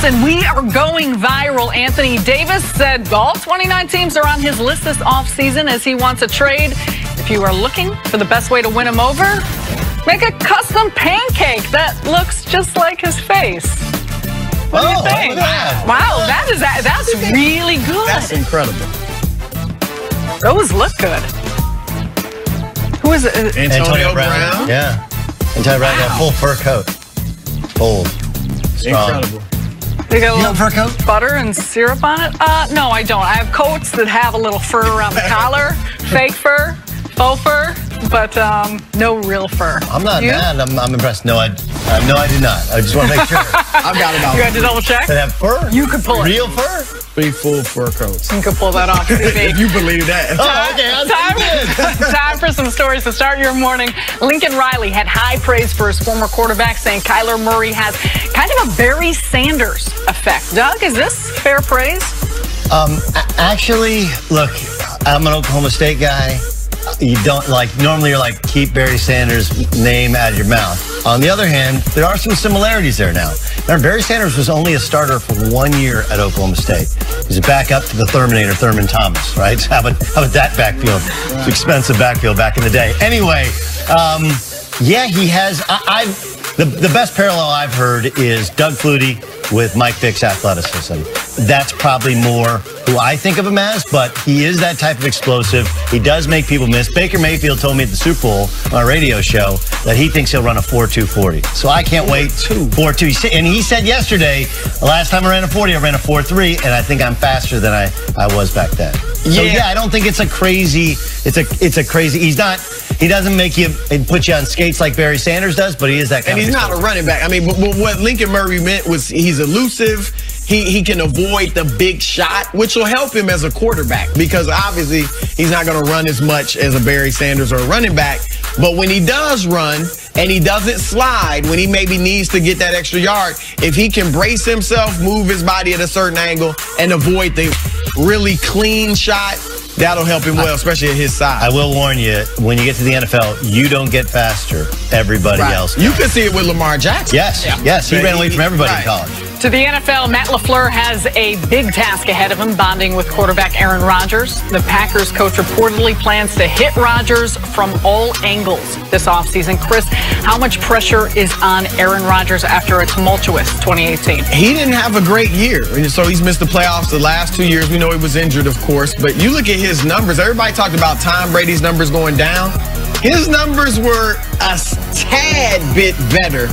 and we are going viral. Anthony Davis said all 29 teams are on his list this offseason as he wants a trade. If you are looking for the best way to win him over, make a custom pancake that looks just like his face. What do you think? Wow, that's really good. That's incredible. Those look good. Who is it? Antonio Brown. Yeah. Antonio Brown got a full fur coat. Bold. Strong. Incredible. They got a You little have a fur coat? butter and syrup on it? No, I don't. I have coats that have a little fur around the collar, fake fur, faux fur, but no real fur. I'm not You? mad. I'm impressed. No, I do not. I just want to make sure. I've got about You had to double check? That have fur? You could pull it. Real fur? 3 full fur coats. You could pull that off, TV. If you believe that. Oh, okay. Time for some stories to start your morning. Lincoln Riley had high praise for his former quarterback, saying Kyler Murray has kind of a Barry Sanders effect. Doug, is this fair praise? Actually, look, I'm an Oklahoma State guy. You don't normally you're like, keep Barry Sanders' name out of your mouth. On the other hand, there are some similarities there now. Remember, Barry Sanders was only a starter for 1 year at Oklahoma State. He's a backup to the Terminator, Thurman Thomas, right? How about that backfield? It's an expensive backfield back in the day. Anyway, yeah, he has. The best parallel I've heard is Doug Flutie with Mike Vick's athleticism. That's probably more who I think of him as, but he is that type of explosive. He does make people miss. Baker Mayfield told me at the Super Bowl on a radio show that he thinks he'll run a 4.240. So I can't wait. 4.2. And he said yesterday, the last time I ran a 40, I ran a 4.3, and I think I'm faster than I was back then. So yeah, I don't think it's a crazy. It's a crazy. He doesn't make you and put you on skates like Barry Sanders does, but he is that kind And he's not a running back. I mean, what Lincoln Murray meant was he's elusive. He can avoid the big shot, which will help him as a quarterback because obviously he's not going to run as much as a Barry Sanders or a running back. But when he does run and he doesn't slide, when he maybe needs to get that extra yard, if he can brace himself, move his body at a certain angle, and avoid the really clean shot, that'll help him well, especially at his size. I will warn you, when you get to the NFL, you don't get faster. Everybody else does. You can see it with Lamar Jackson. Yes, he ran away from everybody in college. To the NFL, Matt LaFleur has a big task ahead of him, bonding with quarterback Aaron Rodgers. The Packers coach reportedly plans to hit Rodgers from all angles this offseason. Chris, how much pressure is on Aaron Rodgers after a tumultuous 2018? He didn't have a great year, so he's missed the playoffs the last 2 years. We know he was injured, of course, but you look at his numbers. Everybody talked about Tom Brady's numbers going down. His numbers were a tad bit better,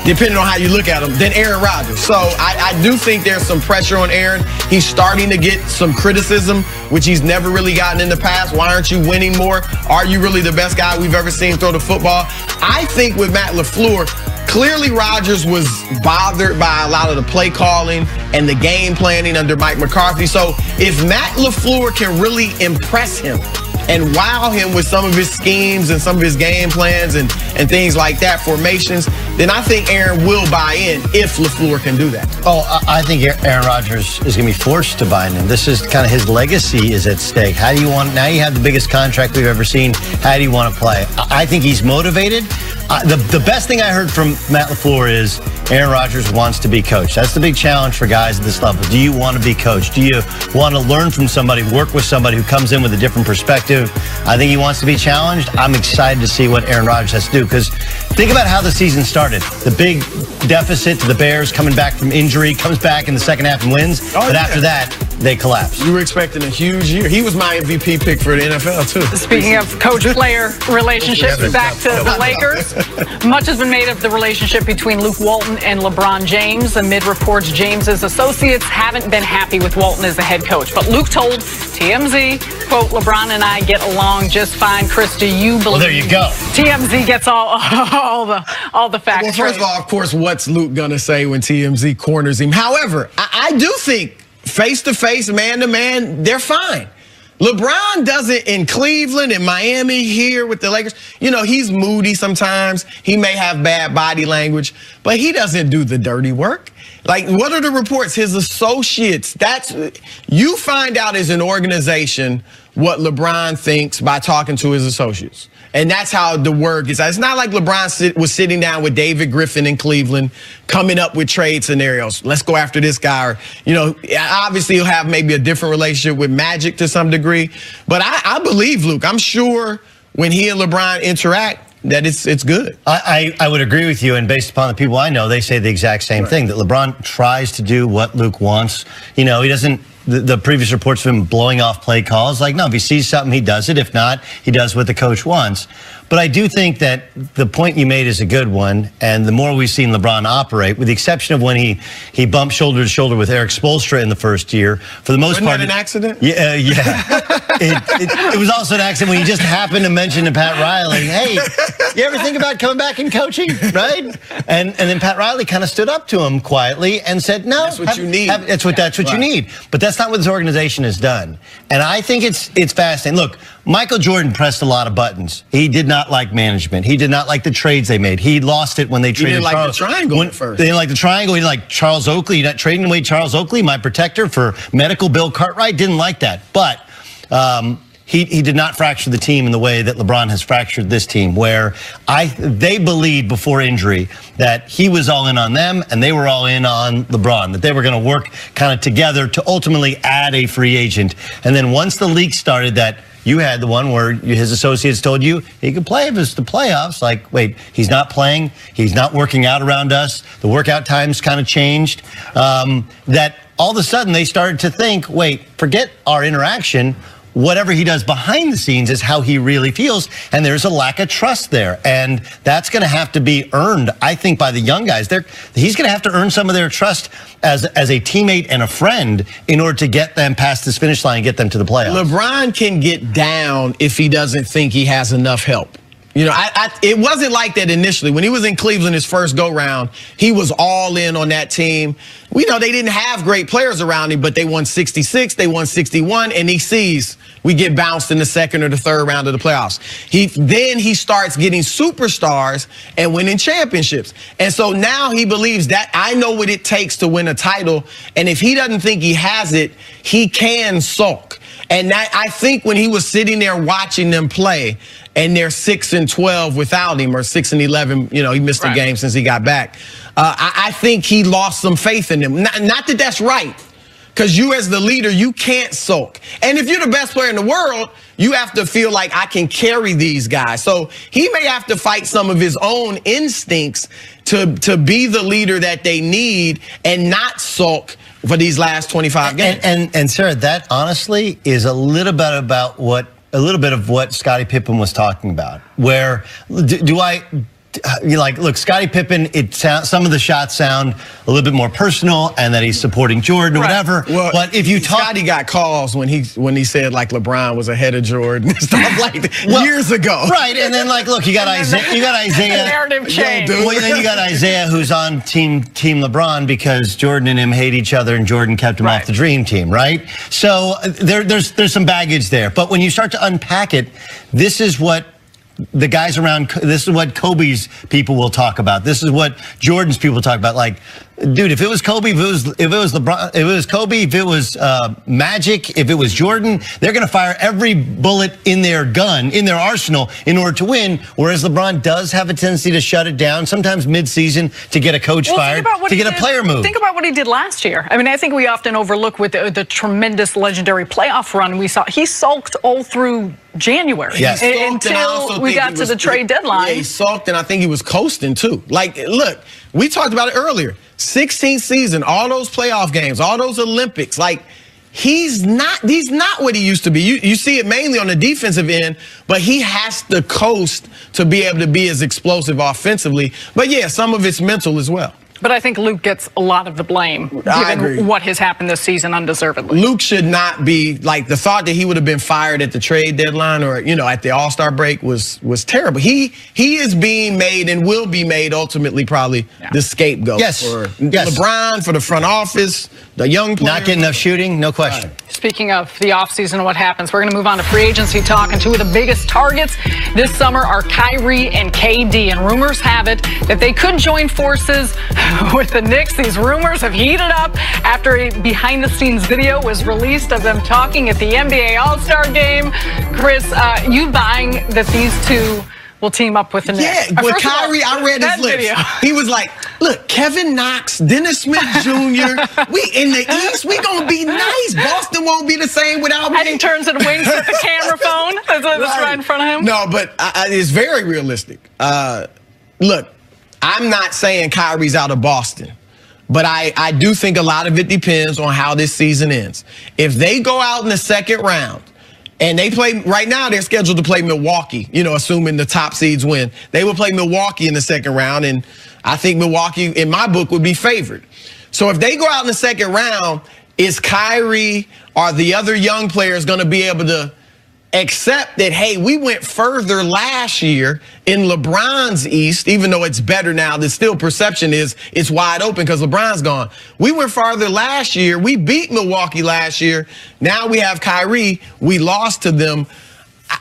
depending on how you look at him, than Aaron Rodgers. So I do think there's some pressure on Aaron. He's starting to get some criticism, which he's never really gotten in the past. Why aren't you winning more? Are you really the best guy we've ever seen throw the football? I think with Matt LaFleur, clearly Rodgers was bothered by a lot of the play calling and the game planning under Mike McCarthy. So if Matt LaFleur can really impress him and wow him with some of his schemes and some of his game plans and things like that, formations, then I think Aaron will buy in if LaFleur can do that. Oh, I think Aaron Rodgers is going to be forced to buy in. This is kind of his legacy is at stake. How do you want, now you have the biggest contract we've ever seen. How do you want to play? I think he's motivated. The best thing I heard from Matt LaFleur is Aaron Rodgers wants to be coached. That's the big challenge for guys at this level. Do you want to be coached? Do you want to learn from somebody, work with somebody who comes in with a different perspective? I think he wants to be challenged. I'm excited to see what Aaron Rodgers has to do because think about how the season started. The big deficit to the Bears coming back from injury, comes back in the second half and wins. But after that, they collapsed. You were expecting a huge year. He was my MVP pick for the NFL, too. Speaking of coach-player relationships, back to the Lakers. Much has been made of the relationship between Luke Walton and LeBron James. Amid reports, James's associates haven't been happy with Walton as the head coach. But Luke told TMZ, quote, LeBron and I get along just fine. Chris, do you believe? Well, there you go. TMZ gets all the facts. Well, first of all, of course, what's Luke going to say when TMZ corners him? However, I do think face-to-face, man-to-man, they're fine. LeBron doesn't in Cleveland, in Miami, here with the Lakers. You know, he's moody sometimes. He may have bad body language, but he doesn't do the dirty work. Like, what are the reports? His associates, you find out as an organization what LeBron thinks by talking to his associates. And that's how the word gets out. It's not like LeBron was sitting down with David Griffin in Cleveland, coming up with trade scenarios. Let's go after this guy. Or, obviously he'll have maybe a different relationship with Magic to some degree. But I believe, Luke, I'm sure when he and LeBron interact, that it's good. I would agree with you, and based upon the people I know, they say the exact same thing, that LeBron tries to do what Luke wants. He doesn't, the previous reports of him blowing off play calls, like, no, if he sees something, he does it. If not, he does what the coach wants. But I do think that the point you made is a good one, and the more we've seen LeBron operate, with the exception of when he bumped shoulder to shoulder with Eric Spoelstra in the first year, for the most part... Wasn't that an accident? Yeah. It was also an accident when you just happened to mention to Pat Riley, hey, you ever think about coming back and coaching, right? And then Pat Riley kind of stood up to him quietly and said, no. That's what you need. That's what you need. But that's not what this organization has done. And I think it's fascinating. Look, Michael Jordan pressed a lot of buttons. He did not like management. He did not like the trades they made. He lost it when they traded Charles. He didn't like the triangle at first. They didn't like the triangle. He didn't like Charles Oakley. You're not trading away Charles Oakley, my protector, for medical Bill Cartwright. Didn't like that. But he did not fracture the team in the way that LeBron has fractured this team, where they believed before injury that he was all in on them and they were all in on LeBron, that they were going to work kind of together to ultimately add a free agent. And then once the leak started, that you had the one where his associates told you he could play if it's the playoffs. Like, wait, he's not playing. He's not working out around us. The workout times kind of changed. That all of a sudden they started to think, wait, forget our interaction. Whatever he does behind the scenes is how he really feels, and there's a lack of trust there, and that's going to have to be earned, I think, by the young guys. He's going to have to earn some of their trust as a teammate and a friend in order to get them past this finish line and get them to the playoffs. LeBron can get down if he doesn't think he has enough help. It wasn't like that initially. When he was in Cleveland his first go-round, he was all in on that team. We know they didn't have great players around him, but they won 66, they won 61, and he sees we get bounced in the second or the third round of the playoffs. Then he starts getting superstars and winning championships. And so now he believes that I know what it takes to win a title, and if he doesn't think he has it, he can sulk. And that, I think when he was sitting there watching them play, and they're 6-12 without him, or 6-11, he missed a game since he got back. I think he lost some faith in them. Not that that's right, because you as the leader, you can't sulk. And if you're the best player in the world, you have to feel like I can carry these guys. So he may have to fight some of his own instincts to be the leader that they need and not sulk for these last 25 games. And Sarah, that honestly is a little bit of what Scottie Pippen was talking about. Where look, Scottie Pippen, some of the shots sound a little bit more personal, and that he's supporting Jordan or whatever. Well, but if you talk, Scottie got calls when he said like LeBron was ahead of Jordan and stuff like that years ago. Right, and then look, you got Isaiah. The narrative changed. Well, then you got Isaiah, who's on team LeBron because Jordan and him hate each other, and Jordan kept him off the dream team, right? So there's some baggage there. But when you start to unpack it, this is what the guys around, this is what Kobe's people will talk about. This is what Jordan's people talk about. Like, dude, if it was Kobe, if it was LeBron, if it was Kobe, if it was Magic, if it was Jordan, they're going to fire every bullet in their gun, in their arsenal, in order to win. Whereas LeBron does have a tendency to shut it down, sometimes mid-season, to get a coach fired, to get a player moved. Think about what he did last year. I mean, I think we often overlook with the tremendous legendary playoff run we saw. He sulked all through January until we got to the trade deadline. Yeah, he sulked, and I think he was coasting too. Like, look, we talked about it earlier. 16th season, all those playoff games, all those Olympics, like he's not what he used to be. You see it mainly on the defensive end, but he has to coast to be able to be as explosive offensively. But yeah, some of it's mental as well. But I think Luke gets a lot of the blame, given what has happened this season undeservedly. Luke should not be, like, the thought that he would have been fired at the trade deadline or, at the All-Star break was terrible. He is being made and will be made ultimately probably the scapegoat. Yes. For LeBron, for the front office, The young player. Not getting enough shooting, no question. Speaking of the offseason and what happens, we're going to move on to free agency talk. And two of the biggest targets this summer are Kyrie and KD. And rumors have it that they could join forces with the Knicks. These rumors have heated up after a behind-the-scenes video was released of them talking at the NBA All-Star Game. Chris, you buying that these two will team up with the Knicks? Yeah, with Kyrie, I read his lips. Video. He was like, look, Kevin Knox, Dennis Smith Jr., we in the East, we going to be nice. Boston won't be the same without me. And he turns and winks at the camera phone that's right in front of him. No, but it's very realistic. Look, I'm not saying Kyrie's out of Boston, but I do think a lot of it depends on how this season ends. If they go out in the second round, and they play, right now they're scheduled to play Milwaukee, assuming the top seeds win. They will play Milwaukee in the second round, and I think Milwaukee, in my book, would be favored. So if they go out in the second round, is Kyrie or the other young players going to be able to accept that, hey, we went further last year in LeBron's East, even though it's better now, the still perception is it's wide open because LeBron's gone. We went farther last year. We beat Milwaukee last year. Now we have Kyrie. We lost to them.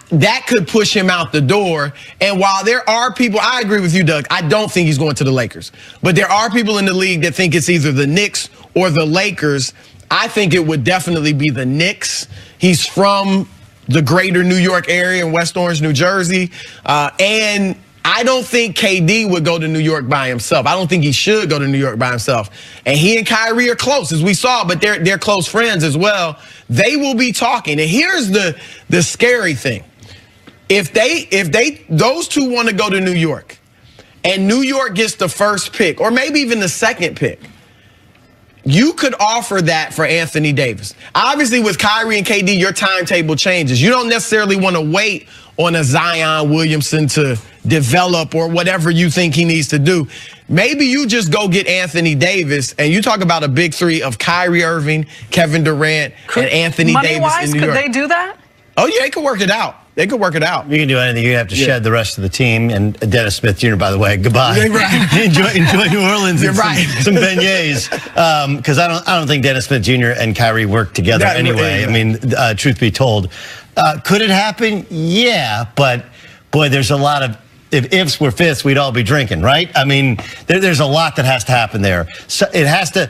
That could push him out the door. And while there are people, I agree with you, Doug, I don't think he's going to the Lakers. But there are people in the league that think it's either the Knicks or the Lakers. I think it would definitely be the Knicks. He's from the greater New York area in West Orange, New Jersey. And I don't think KD would go to New York by himself. I don't think he should go to New York by himself. And he and Kyrie are close, as we saw, but they're close friends as well. They will be talking. And here's the scary thing. If those two want to go to New York, and New York gets the first pick, or maybe even the second pick, you could offer that for Anthony Davis. Obviously, with Kyrie and KD, your timetable changes. You don't necessarily want to wait on a Zion Williamson to develop or whatever you think he needs to do. Maybe you just go get Anthony Davis, and you talk about a big three of Kyrie Irving, Kevin Durant, and Anthony Davis in New York. Could they do that? Oh, yeah, they could work it out. They could work it out. You can do anything. You have to shed the rest of the team. And Dennis Smith Jr., by the way, goodbye. Right. enjoy New Orleans and right. some beignets. Because I don't think Dennis Smith Jr. and Kyrie work together anyway. I mean, truth be told. Could it happen? Yeah, but boy, there's a lot of, if ifs were fifths, we'd all be drinking, right? I mean, there's a lot that has to happen there. So it has to,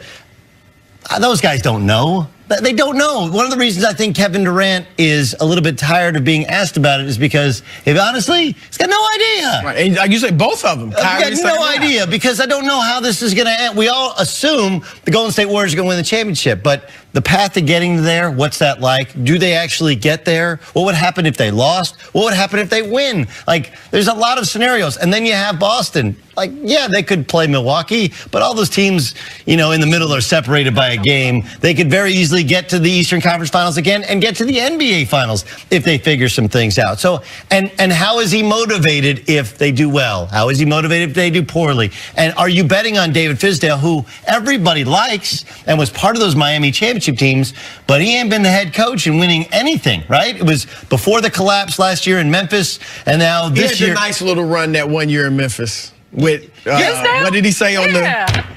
those guys don't know. They don't know. One of the reasons I think Kevin Durant is a little bit tired of being asked about it is because, honestly, he's got no idea. Right. And like you say, both of them. I've got no idea because I don't know how this is going to end. We all assume the Golden State Warriors are going to win the championship, but the path to getting there, what's that like? Do they actually get there? What would happen if they lost? What would happen if they win? Like, there's a lot of scenarios. And then you have Boston. Like, yeah, they could play Milwaukee, but all those teams, in the middle are separated by a game. They could very easily get to the Eastern Conference Finals again and get to the NBA Finals if they figure some things out. So, and how is he motivated if they do well? How is he motivated if they do poorly? And are you betting on David Fizdale, who everybody likes and was part of those Miami championship teams, but he ain't been the head coach and winning anything, right? It was before the collapse last year in Memphis, and now this year. He had a nice little run that one year in Memphis. With what did he say on the?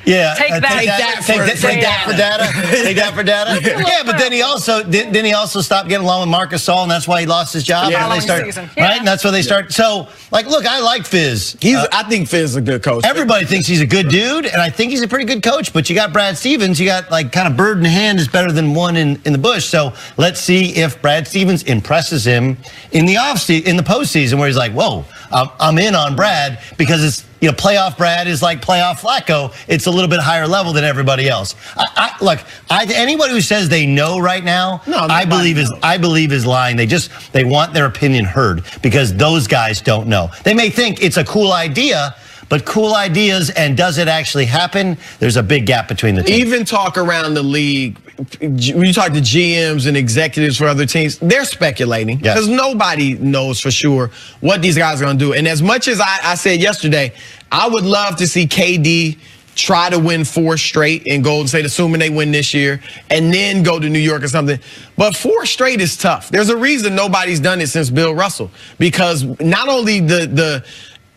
Yeah, take that for data. Take that for data. Yeah, but then he also didn't he also stop getting along with Marc Gasol, and that's why he lost his job. Yeah, and they start right, and that's why they start. So, look, I like Fizz. I think Fizz is a good coach. Everybody thinks he's a good dude, and I think he's a pretty good coach. But you got Brad Stevens. You got kind of bird in the hand is better than one in the bush. So let's see if Brad Stevens impresses him in the postseason, where he's like, whoa, I'm in on Brad because it's. Playoff Brad is like playoff Flacco. It's a little bit higher level than everybody else. Anybody who says they know right now, I believe is lying. They want their opinion heard because those guys don't know. They may think it's a cool idea, but cool ideas and does it actually happen? There's a big gap between the two. Even talk around the league. When you talk to GMs and executives for other teams, they're speculating because nobody knows for sure what these guys are going to do. And as much as I said yesterday, I would love to see KD try to win 4 straight in Golden State, assuming they win this year, and then go to New York or something. But 4 straight is tough. There's a reason nobody's done it since Bill Russell, because not only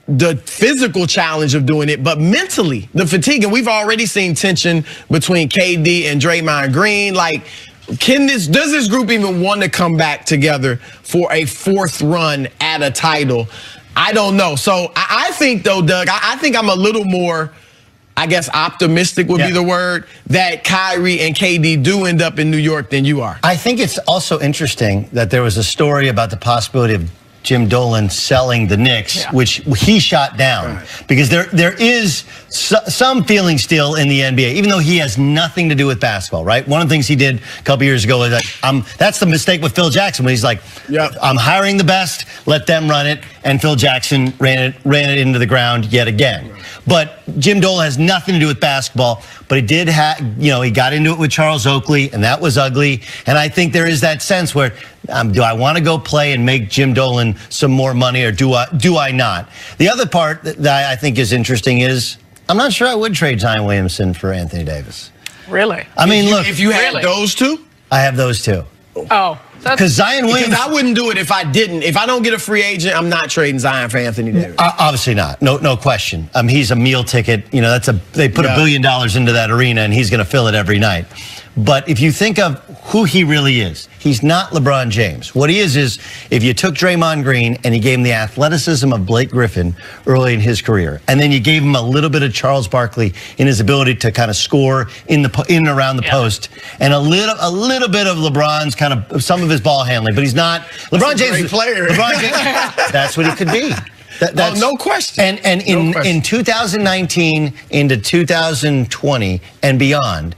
the physical challenge of doing it, but mentally, the fatigue. And we've already seen tension between KD and Draymond Green. Like, does this group even want to come back together for a fourth run at a title? I don't know. So I think, though, Doug, I think I'm a little more, I guess, optimistic would be the word, that Kyrie and KD do end up in New York than you are. I think it's also interesting that there was a story about the possibility of Jim Dolan selling the Knicks, which he shot down, because there is some feeling still in the NBA, even though he has nothing to do with basketball, right? One of the things he did a couple years ago is that that's the mistake with Phil Jackson, when he's like, I'm hiring the best, let them run it, and Phil Jackson ran it into the ground yet again. But Jim Dolan has nothing to do with basketball, but he did have, he got into it with Charles Oakley, and that was ugly. And I think there is that sense where, do I want to go play and make Jim Dolan some more money, or do I not? The other part that I think is interesting is, I'm not sure I would trade Zion Williamson for Anthony Davis. Really? I mean, look. If you had those two? I have those two. Oh. Because Zion Williamson. Because I wouldn't do it if I didn't. If I don't get a free agent, I'm not trading Zion for Anthony Davis. Obviously not. No question. He's a meal ticket. They put $1 billion into that arena, and he's going to fill it every night. But if you think of who he really is, he's not LeBron James. What he is if you took Draymond Green and you gave him the athleticism of Blake Griffin early in his career, and then you gave him a little bit of Charles Barkley in his ability to kind of score in and around the post, and a little bit of LeBron's kind of some of his ball handling, but he's not LeBron James. Great player. LeBron James. That's what he could be. That's no question. And in 2019 into 2020 and beyond,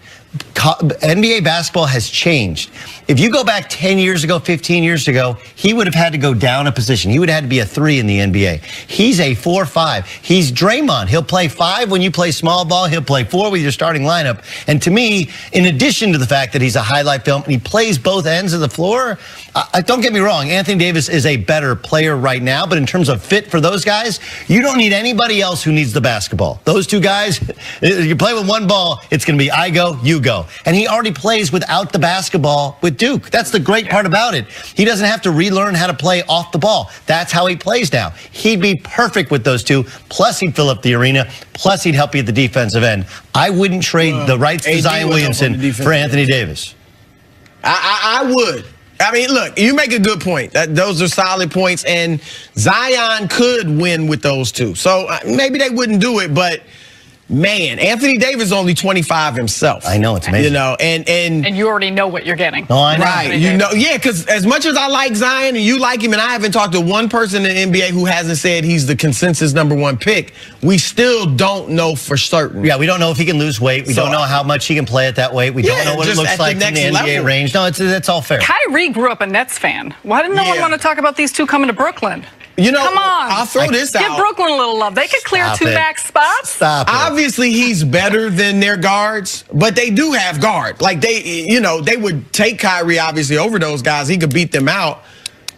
NBA basketball has changed. If you go back 10 years ago, 15 years ago, he would have had to go down a position. He would have had to be a 3 in the NBA. He's a 4-5. He's Draymond. He'll play 5 when you play small ball. He'll play 4 with your starting lineup. And to me, in addition to the fact that he's a highlight film and he plays both ends of the floor, don't get me wrong, Anthony Davis is a better player right now, but in terms of fit for those guys, you don't need anybody else who needs the basketball. Those two guys, you play with one ball, it's going to be I go, you go. And he already plays without the basketball with Duke. That's the great part about it. He doesn't have to relearn how to play off the ball. That's how he plays now. He'd be perfect with those two. Plus, he'd fill up the arena. Plus, he'd help you at the defensive end. I wouldn't trade the rights to Zion Williamson for Anthony Davis. I would. I mean, look, you make a good point. Those are solid points, and Zion could win with those two. So maybe they wouldn't do it, but man, Anthony Davis is only 25 himself. I know, it's amazing. And you already know what you're getting. Oh, I know. Right, because as much as I like Zion and you like him, and I haven't talked to one person in the NBA who hasn't said he's the consensus #1 pick, we still don't know for certain. Yeah, we don't know if he can lose weight. We don't know how much he can play at that weight. We don't know what it looks like in the NBA range. No, that's all fair. Kyrie grew up a Nets fan. Why didn't no one want to talk about these two coming to Brooklyn? Come on. I'll throw this out. Give Brooklyn a little love. They could clear 2 max spots. Stop it. Obviously, he's better than their guards, but they do have guards. Like, they would take Kyrie, obviously, over those guys. He could beat them out.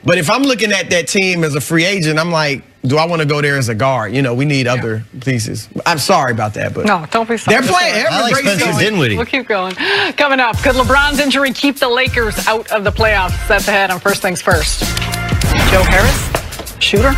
But if I'm looking at that team as a free agent, I'm like, do I want to go there as a guard? We need other pieces. I'm sorry about that, but no, don't be sorry. They're playing. I like Spencer Dinwiddie. We'll keep going. Coming up, could LeBron's injury keep the Lakers out of the playoffs? That's ahead on First Things First. Joe Harris, shooter.